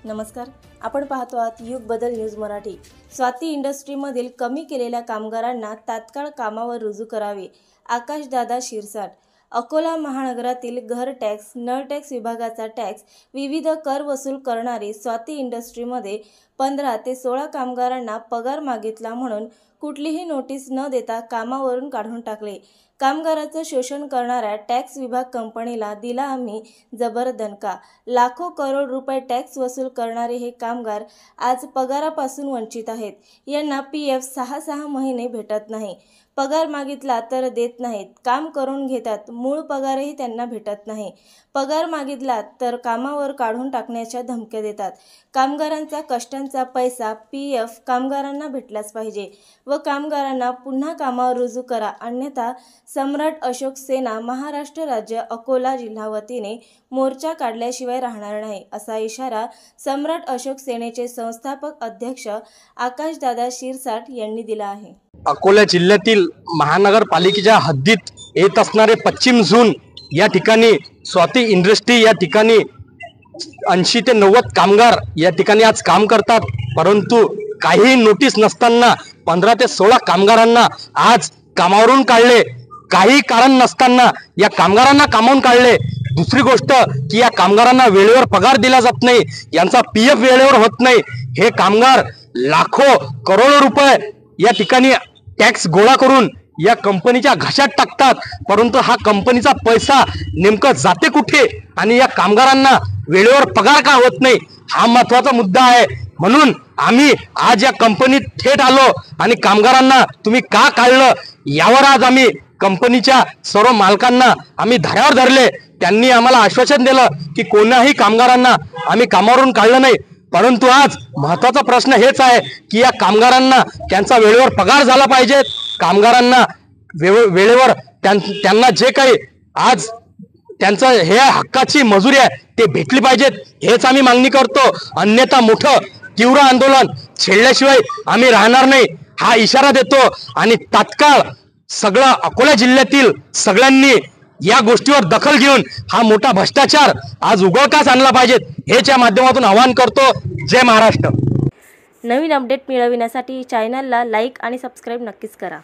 नमस्कार, आपण पाहतो आहात युग बदल न्यूज मराठी। स्वाती इंडस्ट्रीमधील कमी केलेल्या कामगारांना तात्काळ कामावर रुजू करावे। आकाशदादा शिरसाट। अकोला महानगरातील घर टॅक्स, नळ टॅक्स विभागाचा टॅक्स, विविध कर वसूल करणारी स्वाती इंडस्ट्रीमध्ये 15 ते 16 कामगारांना पगार मागितला म्हणून कुठलीही नोटीस न देता कामावरून काढून टाकले। कामगाराचं शोषण करणाऱ्या टॅक्स विभाग कंपनीला दिला आम्ही जबर दणका। लाखो करोड रुपये टॅक्स वसूल करणारे हे कामगार आज पगारापासून वंचित आहेत। यांना PF 6 महिने भेटत नाही। पगार मागितला तर देत नाहीत, काम करून घेतात, मूळ पगारही त्यांना भेटत नाही। पगार मागितला तर कामावर काढून टाकण्याच्या धमक्या देतात। कामगारांचा कष्टांचा पैसा PF कामगारांना भेटलाच पाहिजे व कामगारांना पुन्हा कामावर रुजू करा, अन्यथा सम्राट अशोक सेना महाराष्ट्र राज्य अकोला जिल्हा वतीने मोर्चा काढल्याशिवाय राहणार नाही, असा इशारा सम्राट अशोक सेनेचे संस्थापक अध्यक्ष आकाशदादा शिरसाट यांनी दिला आहे। अकोला जिल्ह्यातील महानगरपालिकेच्या हद्दीत येत असणारे पश्चिम झोन या ठिकाणी स्वाती इंडस्ट्री या ठिकाणी 80 ते 90 कामगार या ठिकाणी आज काम करतात, परंतु काही नोटीस नसताना 15 ते 16 कामगारांना आज कामावरून काढले। काही कारण नसताना या कामगारांना कामावून काढले। दुसरी गोष्ट की या कामगारांना वेळेवर पगार दिला जात नाही, यांचा PF वेळेवर होत नाही। हे कामगार लाखो करोडो रुपये या ठिकाणी टॅक्स गोळा करून या कंपनीच्या घशात टाकतात, परंतु हा कंपनीचा पैसा नेमका जाते कुठे आणि या कामगारांना वेळेवर पगार का होत नाही, हा महत्त्वाचा मुद्दा आहे। म्हणून आम्ही आज या कंपनीत थेट आलो आणि कामगारांना तुम्ही का काढलं यावर आज आम्ही कंपनीच्या सर्व मालकांना आम्ही धाऱ्यावर धरले। त्यांनी आम्हाला आश्वासन दिलं की कोणाही कामगारांना आम्ही कामावरून काढलं नाही, परंतु आज महत्त्वाचा प्रश्न हेच आहे की या कामगारांना त्यांचा वेळेवर पगार झाला पाहिजे। कामगारांना वेळेवर त्यांना जे काही आज त्यांचं हे हक्काची मजुरी आहे ते भेटली पाहिजेत, हेच आम्ही मागणी करतो। अन्यथा मोठं तीव्र आंदोलन छेडल्याशिवाय आम्ही राहणार नाही, हा इशारा देतो। आणि तात्काळ सगळं अकोला जिल्ह्यातील सगळ्यांनी या गोष्टीवर दखल घेऊन हा मोठा भ्रष्टाचार आज उघडकीस आणला पाहिजे, हेच या माध्यमातून आवाहन करतो। जय महाराष्ट्र। नवीन अपडेट मिळविण्यासाठी चॅनलला लाईक आणि सबस्क्राईब नक्कीच करा।